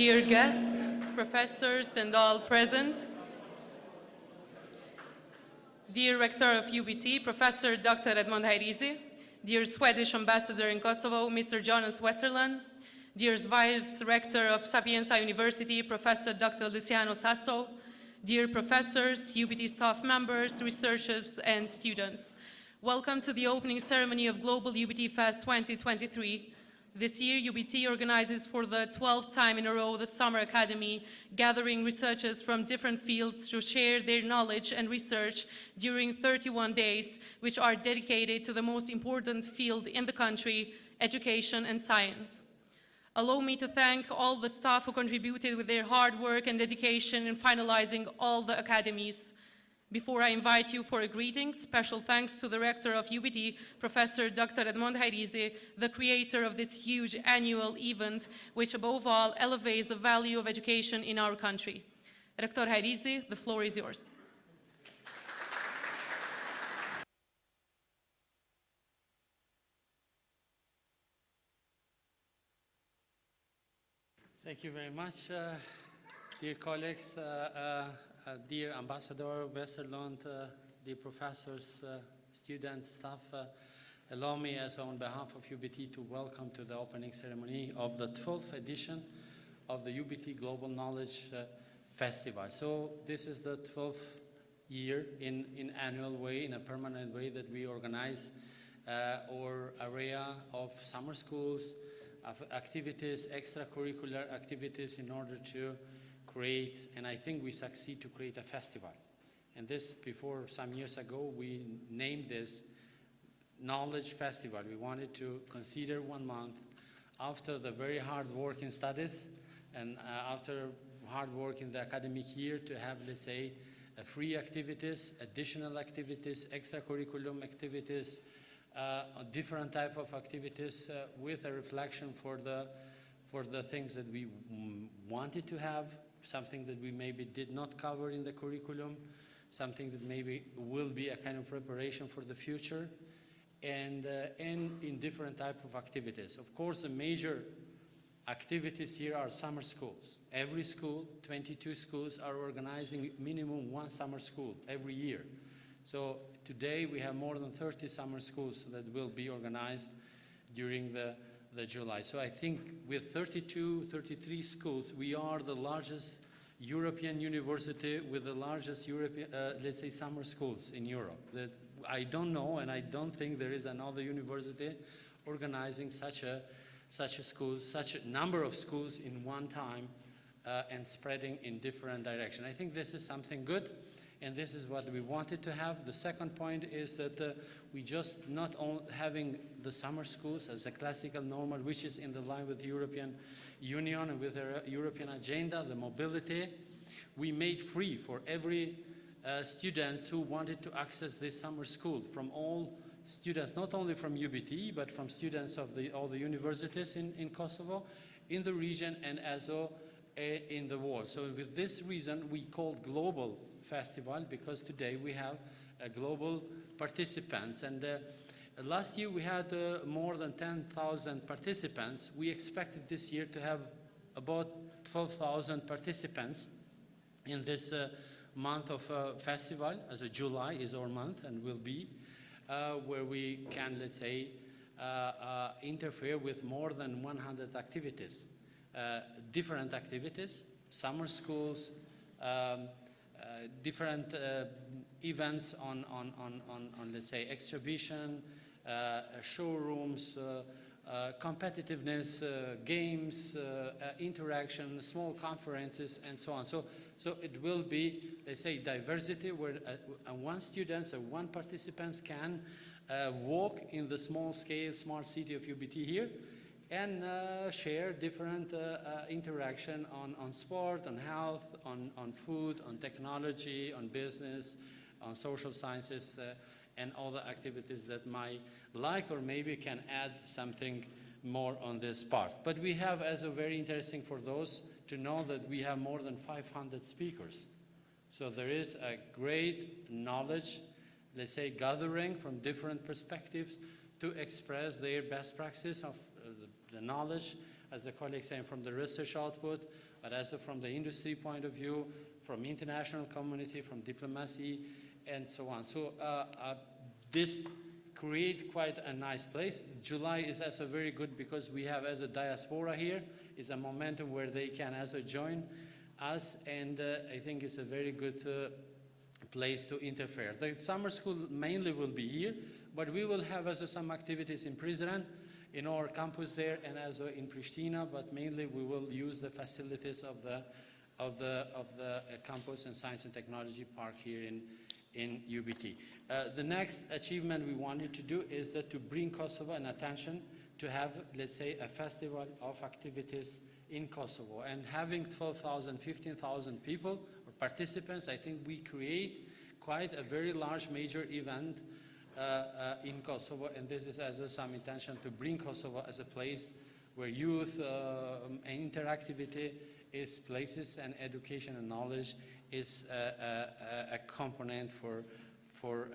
Dear guests, professors, and all present, dear Rector of UBT, Professor Dr. Edmond Hairizi, dear Swedish Ambassador in Kosovo, Mr. Jonas Westerland, dear Vice Rector of Sapienza University, Professor Dr. Luciano Sasso, dear professors, UBT staff members, researchers, and students. Welcome to the opening ceremony of Global UBT Fest 2023. This year, UBT organizes for the 12th time in a row the Summer Academy, gathering researchers from different fields to share their knowledge and research during 31 days, which are dedicated to the most important field in the country, education and science. Allow me to thank all the staff who contributed with their hard work and dedication in finalizing all the academies. Before I invite you for a greeting, special thanks to the Rector of UBT, Professor Dr. Edmond Hairizi, the creator of this huge annual event, which above all elevates the value of education in our country. Rector Hairizi, the floor is yours. Thank you very much, dear colleagues, dear Ambassador Westerlund, dear professors, students, staff. Allow me, on behalf of UBT, to welcome to the opening ceremony of the 12th edition of the UBT Global Knowledge Festival. So this is the 12th year in annual way, in a permanent way, that we organize our area of summer schools, of activities, extracurricular activities, in order to create, and I think we succeed to create a festival. And this, before some years ago, we named this Knowledge Festival. We wanted to consider 1 month after the very hard work in studies and after hard work in the academic year to have, let's say, free activities, additional activities, extracurriculum activities, different type of activities with a reflection for the things that we wanted to have, something that we maybe did not cover in the curriculum, something that maybe will be a kind of preparation for the future, and in different type of activities. Of course, the major activities here are summer schools. Every school, 22 schools, are organizing minimum 1 summer school every year. So today we have more than 30 summer schools that will be organized during the July. So I think with 32, 33 schools, we are the largest European university with the largest European, let's say, summer schools in Europe. That I don't know, and I don't think there is another university organizing such a number of schools in one time and spreading in different directions. I think this is something good. And this is what we wanted to have. The second point is that we just not only having the summer schools as a classical normal, which is in the line with the European Union and with the European agenda, the mobility. We made free for every students who wanted to access this summer school, from all students, not only from UBT, but from students of all the universities in Kosovo, in the region, and also in the world. So with this reason, we called Global Festival, because today we have global participants. And last year we had more than 10,000 participants. We expected this year to have about 12,000 participants in this month of festival, as July is our month and will be, where we can, let's say, interfere with more than 100 activities, different activities, summer schools, different events on let's say, exhibition, showrooms, competitiveness, games, interaction, small conferences, and so on. So it will be, let's say, diversity, where one student or one participant can walk in the small-scale smart city of UBT here and share different interaction on sport, on health, on food, on technology, on business, on social sciences, and all the activities that might like or maybe can add something more on this part. But we have also very interesting for those to know that we have more than 500 speakers. So there is a great knowledge, let's say, gathering from different perspectives to express their best practice of the knowledge as the colleagues saying, from the research output, but also from the industry point of view, from international community, from diplomacy, and so on. So this create quite a nice place. July is also very good because we have as a diaspora here, is a momentum where they can also join us, and I think it's a very good place to interfere. The summer school mainly will be here, but we will have also some activities in Prizren, in our campus there, and also in Pristina, but mainly we will use the facilities of the campus and science and technology park here in UBT. The next achievement we wanted to do is that to bring Kosovo an attention to have, let's say, a festival of activities in Kosovo. And having 12,000, 15,000 people or participants, I think we create quite a very large major event in Kosovo, and this is also some intention to bring Kosovo as a place where youth and interactivity is places, and education and knowledge is a component for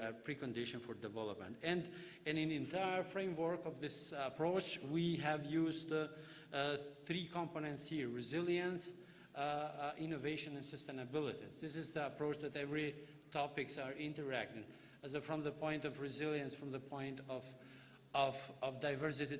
a precondition for development. And in the entire framework of this approach, we have used 3 components here: resilience, innovation, and sustainability. This is the approach that every topics are interacting. As from the point of resilience, from the point of diversity,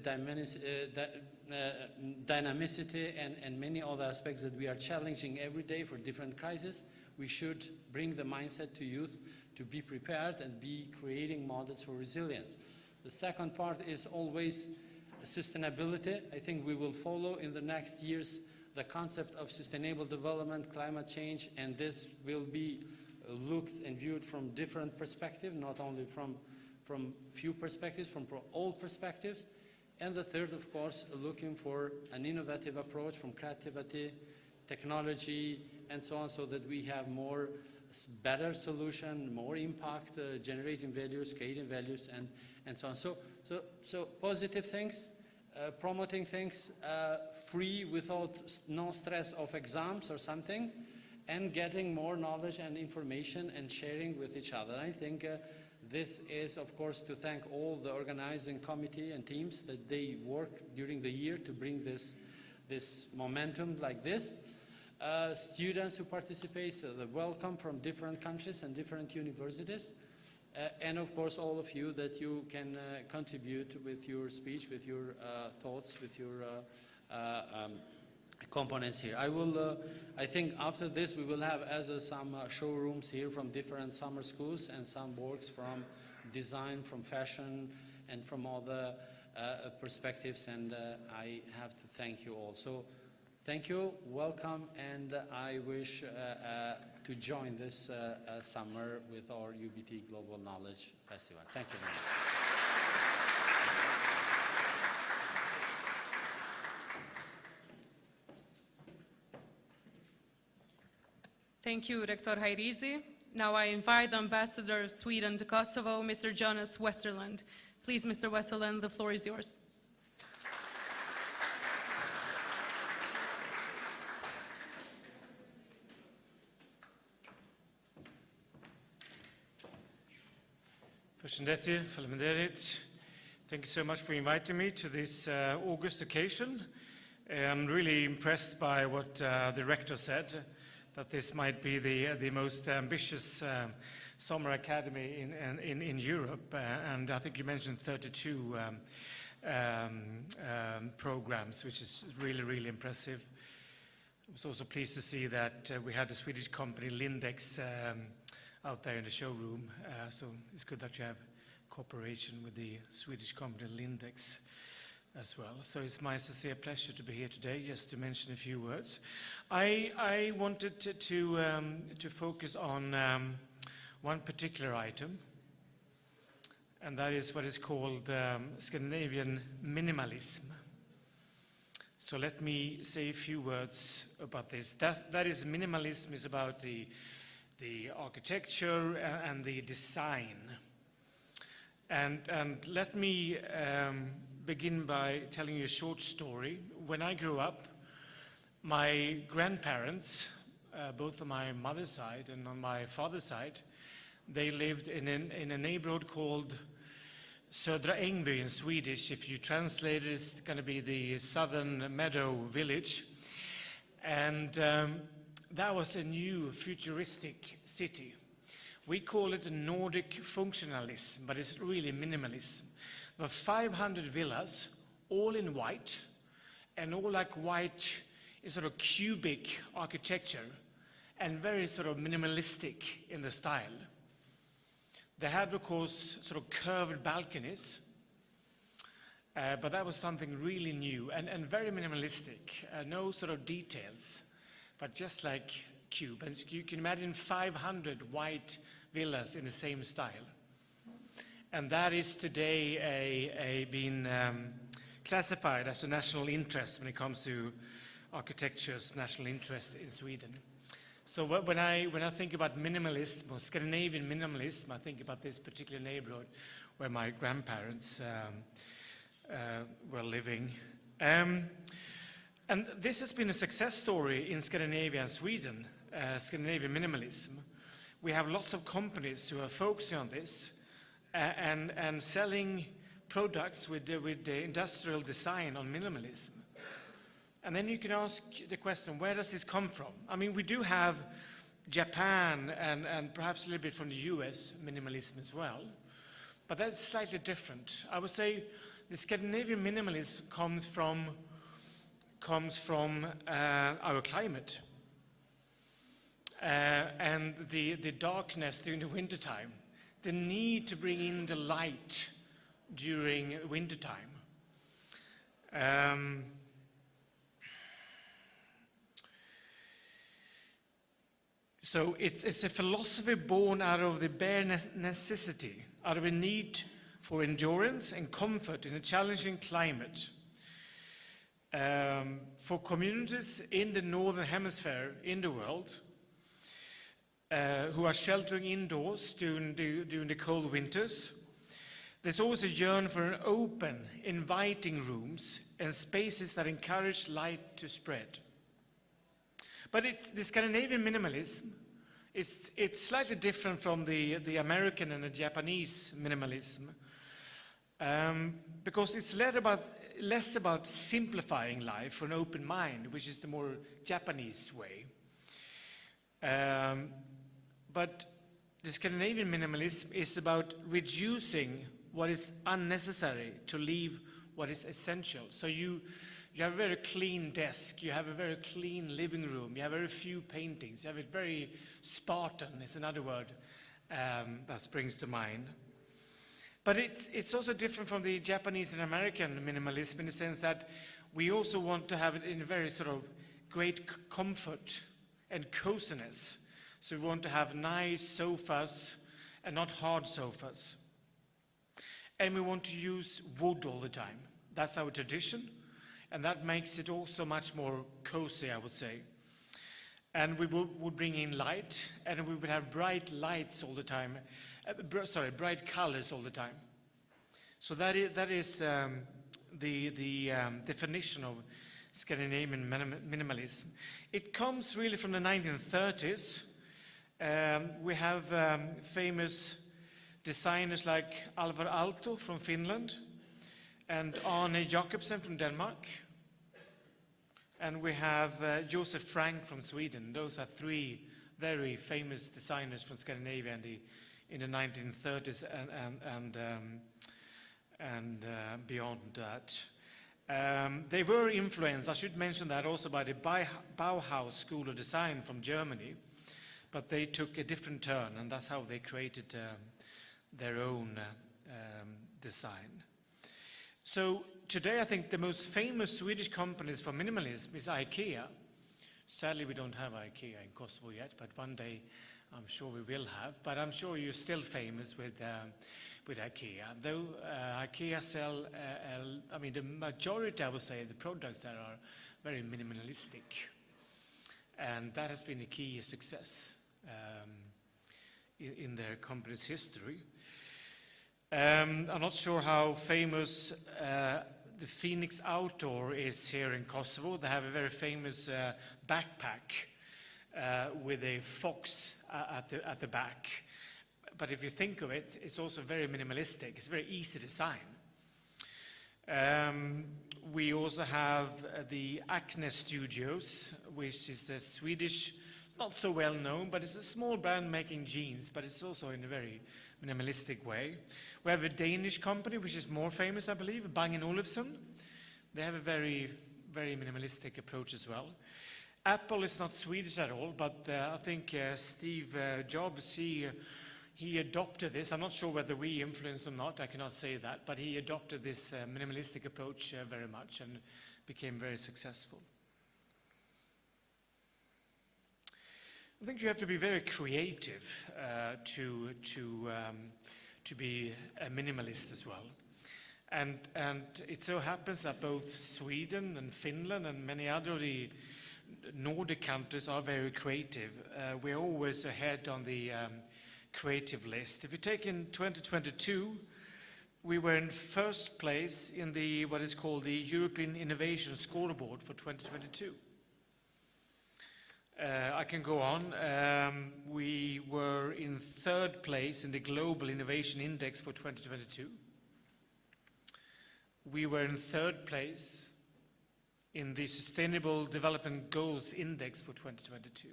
dynamicity, and many other aspects that we are challenging every day for different crises, we should bring the mindset to youth to be prepared and be creating models for resilience. The second part is always sustainability. I think we will follow in the next years the concept of sustainable development, climate change, and this will be looked and viewed from different perspectives, not only from few perspectives, from all perspectives. And the third, of course, looking for an innovative approach from creativity, technology, and so on, so that we have more better solution, more impact, generating values, creating values, and so on. So positive things, promoting things, free without no stress of exams or something, and getting more knowledge and information and sharing with each other. I think this is, of course, to thank all the organizing committee and teams that they work during the year to bring this momentum like this. Students who participate, the welcome from different countries and different universities. And of course, all of you that you can contribute with your speech, with your thoughts, with your components here. I think after this we will have some showrooms here from different summer schools, and some works from design, from fashion, and from other perspectives, and I have to thank you all. So thank you, welcome, and I wish to join this summer with our UBT Global Knowledge Festival. Thank you very much. Thank you, Rector Hayrizi. Now I invite the Ambassador of Sweden to Kosovo, Mr. Jonas Westerlund. Please, Mr. Westerlund, the floor is yours. Përshëndetje, faleminderit. Thank you so much for inviting me to this August occasion. I'm really impressed by what the rector said, that this might be the most ambitious summer academy in Europe. And I think you mentioned 32 programs, which is really, really impressive. I was also pleased to see that we had a Swedish company, Lindex, out there in the showroom. So it's good that you have cooperation with the Swedish company, Lindex, as well. So it's my sincere pleasure to be here today, just to mention a few words. I wanted to focus on one particular item, and that is what is called Scandinavian minimalism. So let me say a few words about this. That is, minimalism is about the architecture and the design. And let me begin by telling you a short story. When I grew up, my grandparents, both on my mother's side and on my father's side, they lived in a neighborhood called Södra Ängby in Swedish. If you translate it, it's going to be the southern meadow village. And that was a new futuristic city. We call it a Nordic functionalism, but it's really minimalism. There were 500 villas, all in white, and all like white in sort of cubic architecture, and very sort of minimalistic in the style. They had, of course, sort of curved balconies, but that was something really new and very minimalistic. No sort of details, but just like cube. And you can imagine 500 white villas in the same style. And that is today being classified as a national interest when it comes to architecture's national interest in Sweden. So when I think about minimalism, or Scandinavian minimalism, I think about this particular neighborhood where my grandparents were living. And this has been a success story in Scandinavia and Sweden, Scandinavian minimalism. We have lots of companies who are focusing on this and selling products with the industrial design on minimalism. And then you can ask the question, where does this come from? I mean, we do have Japan and perhaps a little bit from the US minimalism as well, but that's slightly different. I would say the Scandinavian minimalism comes from our climate and the darkness during the wintertime, the need to bring in the light during wintertime. So it's a philosophy born out of the bare necessity, out of a need for endurance and comfort in a challenging climate. For communities in the northern hemisphere in the world who are sheltering indoors during the cold winters, there's always a yearn for an open, inviting rooms and spaces that encourage light to spread. But the Scandinavian minimalism, it's slightly different from the American and the Japanese minimalism, because it's less about simplifying life for an open mind, which is the more Japanese way. But the Scandinavian minimalism is about reducing what is unnecessary to leave what is essential. So you have a very clean desk, you have a very clean living room, you have very few paintings, you have it very Spartan, is another word that springs to mind. But it's also different from the Japanese and American minimalism in the sense that we also want to have it in a very sort of great comfort and coziness. So we want to have nice sofas and not hard sofas. And we want to use wood all the time. That's our tradition. And that makes it also much more cozy, I would say. And we would bring in light, and we would have bright lights all the time, bright colors all the time. So that is the definition of Scandinavian minimalism. It comes really from the 1930s. We have famous designers like Alvar Aalto from Finland, and Arne Jacobsen from Denmark. And we have Joseph Frank from Sweden. Those are three very famous designers from Scandinavia in the 1930s and beyond that. They were influenced, I should mention that also, by the Bauhaus School of Design from Germany, but they took a different turn, and that's how they created their own design. So today I think the most famous Swedish companies for minimalism is IKEA. Sadly we don't have IKEA in Kosovo yet, but one day I'm sure we will have. But I'm sure you're still famous with IKEA. Though IKEA sell, I mean the majority, I would say, the products that are very minimalistic. And that has been a key success in their company's history. I'm not sure how famous the Phoenix Outdoor is here in Kosovo. They have a very famous backpack with a fox at the back. but if you think of it, it's also very minimalistic. It's very easy to design. We also have the Acne Studios, which is a Swedish, not so well known, but it's a small brand making jeans, but it's also in a very minimalistic way. We have a Danish company, which is more famous, I believe, Bang & Olufsen. They have a very, very minimalistic approach as well. Apple is not Swedish at all, but I think Steve Jobs, he adopted this. I'm not sure whether we influenced or not, I cannot say that, but he adopted this minimalistic approach very much and became very successful. I think you have to be very creative to be a minimalist as well. And it so happens that both Sweden and Finland and many other of the Nordic countries are very creative. We're always ahead on the creative list. If you take in 2022, we were in first place in the what is called the European Innovation Scoreboard for 2022. I can go on. We were in third place in the Global Innovation Index for 2022. We were in third place in the Sustainable Development Goals Index for 2022.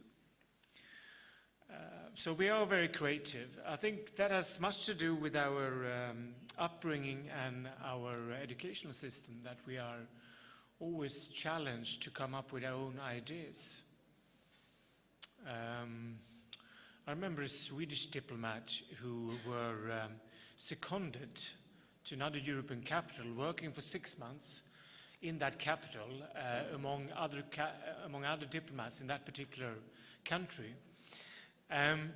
So we are very creative. I think that has much to do with our upbringing and our educational system, that we are always challenged to come up with our own ideas. I remember a Swedish diplomat who were seconded to another European capital, working for 6 months in that capital among other diplomats in that particular country. And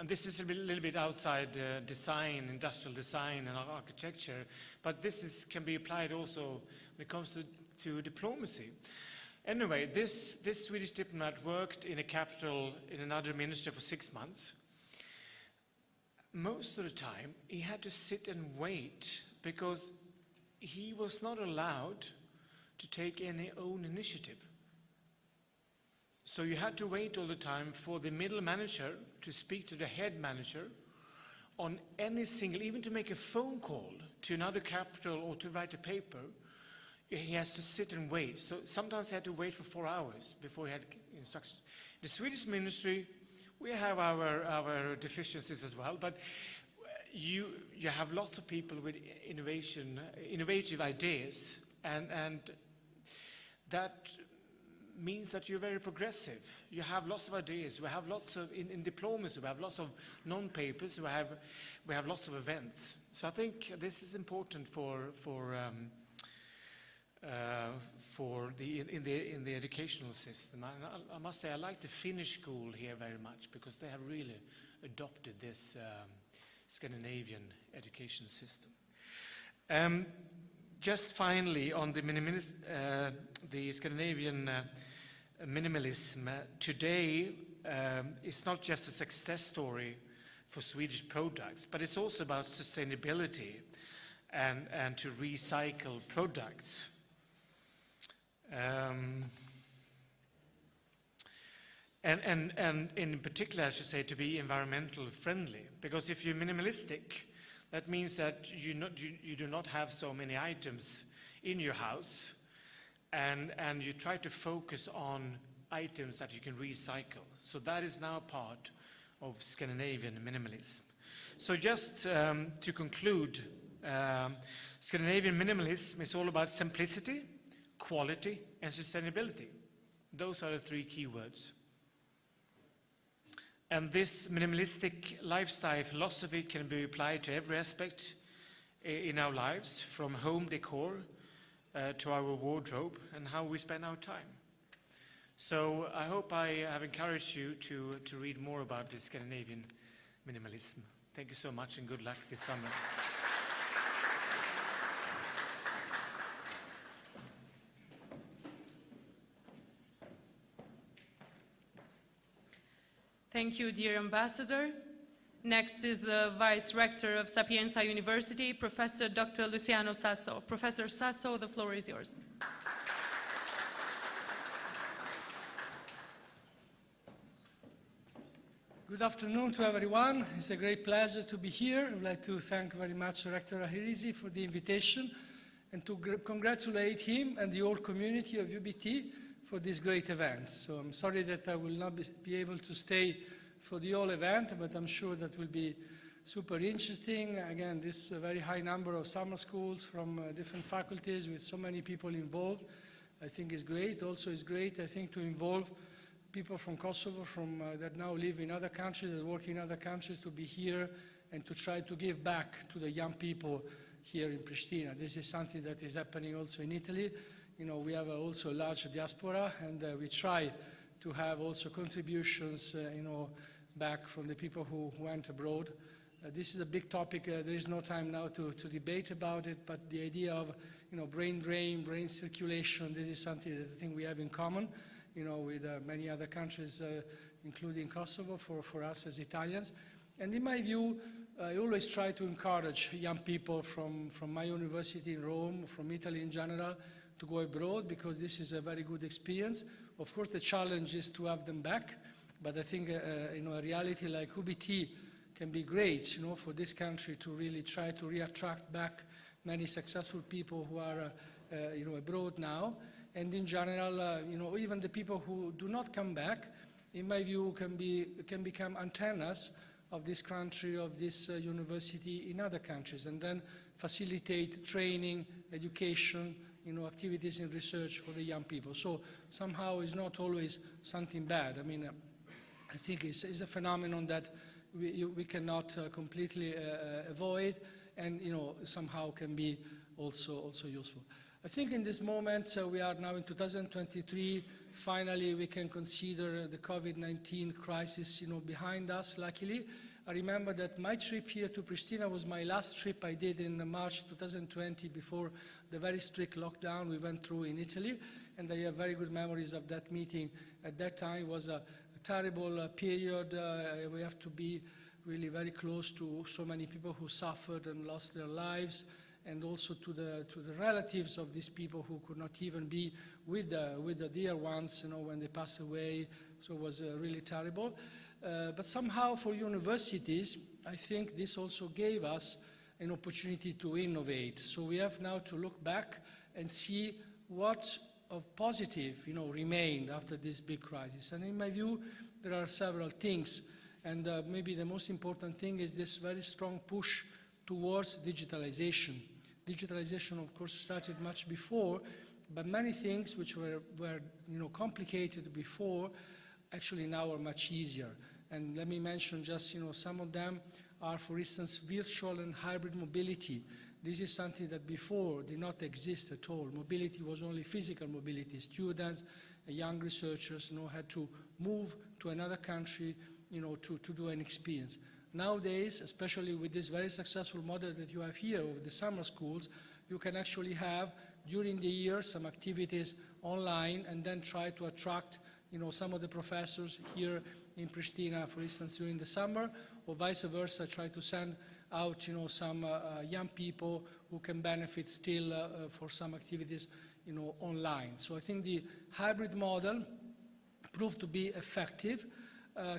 this is a little bit outside design, industrial design and architecture, but this can be applied also when it comes to diplomacy. Anyway, this Swedish diplomat worked in a capital in another ministry for 6 months. Most of the time, he had to sit and wait because he was not allowed to take any own initiative. So you had to wait all the time for the middle manager to speak to the head manager on any single, even to make a phone call to another capital or to write a paper. He has to sit and wait. So sometimes he had to wait for 4 hours before he had instructions. The Swedish ministry, we have our deficiencies as well, but you have lots of people with innovative ideas, and that means that you're very progressive. You have lots of ideas. We have lots of, in diplomacy, we have lots of non-papers, we have lots of events. So I think this is important in the educational system. I must say I like the Finnish school here very much because they have really adopted this Scandinavian education system. Just finally on the Scandinavian minimalism, today it's not just a success story for Swedish products, but it's also about sustainability and to recycle products. And in particular, I should say, to be environmental friendly, because if you're minimalistic, that means that you do not have so many items in your house, and you try to focus on items that you can recycle. So that is now part of Scandinavian minimalism. So just to conclude, Scandinavian minimalism is all about simplicity, quality, and sustainability. Those are the 3 key words. And this minimalistic lifestyle philosophy can be applied to every aspect in our lives, from home decor to our wardrobe and how we spend our time. So I hope I have encouraged you to read more about the Scandinavian minimalism. Thank you so much and good luck this summer. Thank you, dear Ambassador. Next is the Vice Rector of Sapienza University, Professor Dr. Luciano Sasso. Professor Sasso, the floor is yours. Good afternoon to everyone. It's a great pleasure to be here. I would like to thank very much Rector Ahirizi for the invitation and to congratulate him and the whole community of UBT for this great event. So I'm sorry that I will not be able to stay for the whole event, but I'm sure that will be super interesting. Again, this very high number of summer schools from different faculties with so many people involved, I think is great. Also is great, I think, to involve people from Kosovo that now live in other countries, that work in other countries, to be here and to try to give back to the young people here in Pristina. This is something that is happening also in Italy. You know, we have also a large diaspora, and we try to have also contributions, back from the people who went abroad. This is a big topic. There is no time now to debate about it, but the idea of, brain drain, brain circulation, this is something that I think we have in common, with many other countries, including Kosovo, for us as Italians. And in my view, I always try to encourage young people from my university in Rome, from Italy in general, to go abroad, because this is a very good experience. Of course, the challenge is to have them back, but I think a reality like UBT can be great, for this country to really try to re-attract back many successful people who are, abroad now. And in general, even the people who do not come back, in my view, can become antennas of this country, of this university in other countries, and then facilitate training, education, activities in research for the young people. So somehow it's not always something bad. I mean, I think it's a phenomenon that we cannot completely avoid, and somehow can be also useful. I think in this moment, we are now in 2023, finally we can consider the COVID-19 crisis behind us, luckily. I remember that my trip here to Pristina was my last trip I did in March 2020, before the very strict lockdown we went through in Italy, and I have very good memories of that meeting. At that time it was a terrible period. We have to be really very close to so many people who suffered and lost their lives, and also to the relatives of these people who could not even be with the dear ones, when they pass away. So it was really terrible. But somehow for universities, I think this also gave us an opportunity to innovate. So we have now to look back and see what of positive, remained after this big crisis. And in my view, there are several things. And maybe the most important thing is this very strong push towards digitalization. Digitalization, of course, started much before, but many things which were complicated before, actually now are much easier. And let me mention just, some of them are, for instance, virtual and hybrid mobility. This is something that before did not exist at all. Mobility was only physical mobility. Students, young researchers, had to move to another country, to do an experience. Nowadays, especially with this very successful model that you have here of the summer schools, you can actually have, during the year, some activities online, and then try to attract some of the professors here in Pristina, for instance, during the summer, or vice versa, try to send out some young people who can benefit still for some activities online. So I think the hybrid model proved to be effective,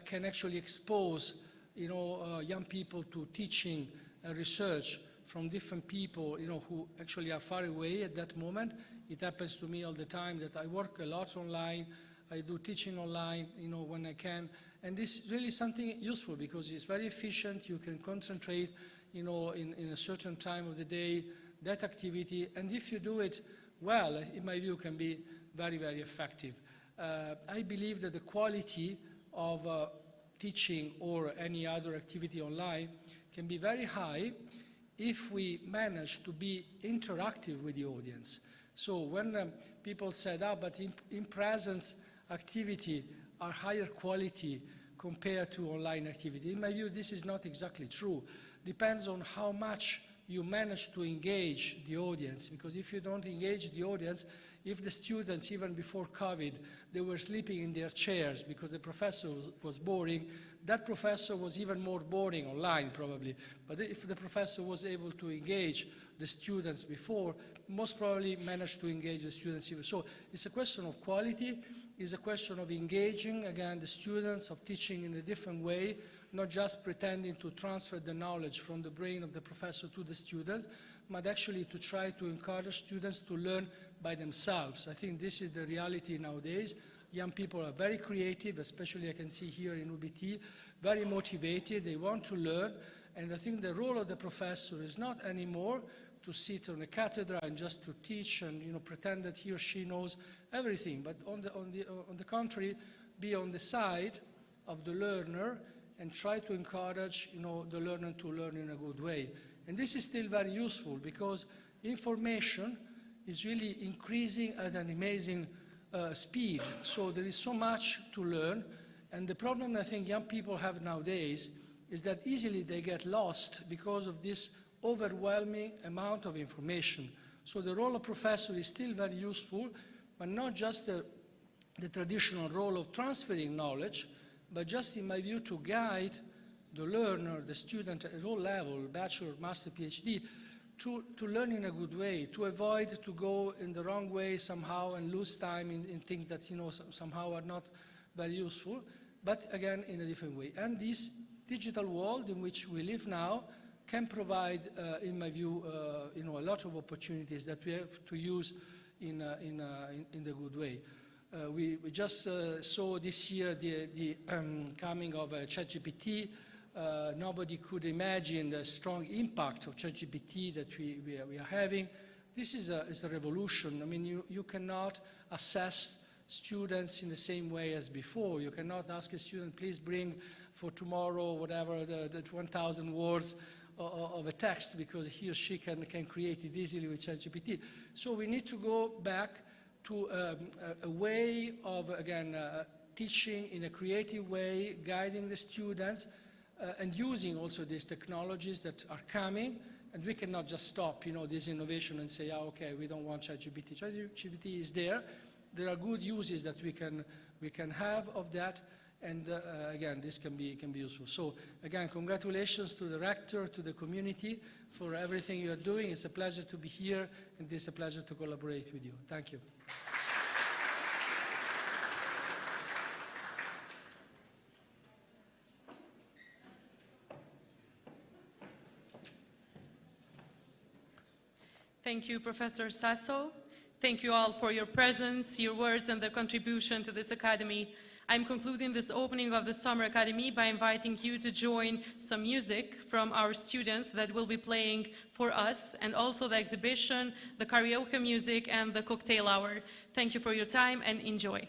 can actually expose young people to teaching and research from different people who actually are far away at that moment. It happens to me all the time that I work a lot online, I do teaching online when I can, and this is really something useful because it's very efficient. You can concentrate in a certain time of the day that activity, and if you do it well, in my view, can be very, very effective. I believe that the quality of teaching or any other activity online can be very high if we manage to be interactive with the audience. So when people said, but in presence activity are higher quality compared to online activity, in my view, this is not exactly true. Depends on how much you manage to engage the audience, because if you don't engage the audience, if the students, even before COVID, they were sleeping in their chairs because the professor was boring, that professor was even more boring online probably. But if the professor was able to engage the students before, most probably managed to engage the students even. So it's a question of quality. is a question of engaging, again, the students, of teaching in a different way, not just pretending to transfer the knowledge from the brain of the professor to the student, but actually to try to encourage students to learn by themselves. I think this is the reality nowadays. Young people are very creative, especially I can see here in UBT, very motivated, they want to learn, and I think the role of the professor is not anymore to sit on a cathedra and just to teach and pretend that he or she knows everything, but on the contrary, be on the side of the learner and try to encourage the learner to learn in a good way. And this is still very useful because information is really increasing at an amazing speed. So there is so much to learn, and the problem I think young people have nowadays is that easily they get lost because of this overwhelming amount of information. So the role of professor is still very useful, but not just the traditional role of transferring knowledge, but just in my view to guide the learner, the student at all levels, bachelor, master, PhD, to learn in a good way, to avoid to go in the wrong way somehow and lose time in things that somehow are not very useful, but again in a different way. And this digital world in which we live now can provide, in my view, a lot of opportunities that we have to use in the good way. We just saw this year the coming of ChatGPT. Nobody could imagine the strong impact of ChatGPT that we are having. This is a revolution. I mean, you cannot assess students in the same way as before. You cannot ask a student, please bring for tomorrow whatever the 1,000 words of a text, because he or she can create it easily with ChatGPT. So we need to go back to a way of, again, teaching in a creative way, guiding the students, and using also these technologies that are coming. And we cannot just stop, this innovation and say, okay, we don't want ChatGPT. ChatGPT is there. There are good uses that we can have of that. And again, this can be useful. So again, congratulations to the rector, to the community for everything you are doing. It's a pleasure to be here, and it's a pleasure to collaborate with you. Thank you. Thank you, Professor Sasso. Thank you all for your presence, your words, and the contribution to this academy. I'm concluding this opening of the Summer Academy by inviting you to join some music from our students that will be playing for us, and also the exhibition, the karaoke music, and the cocktail hour. Thank you for your time, and enjoy.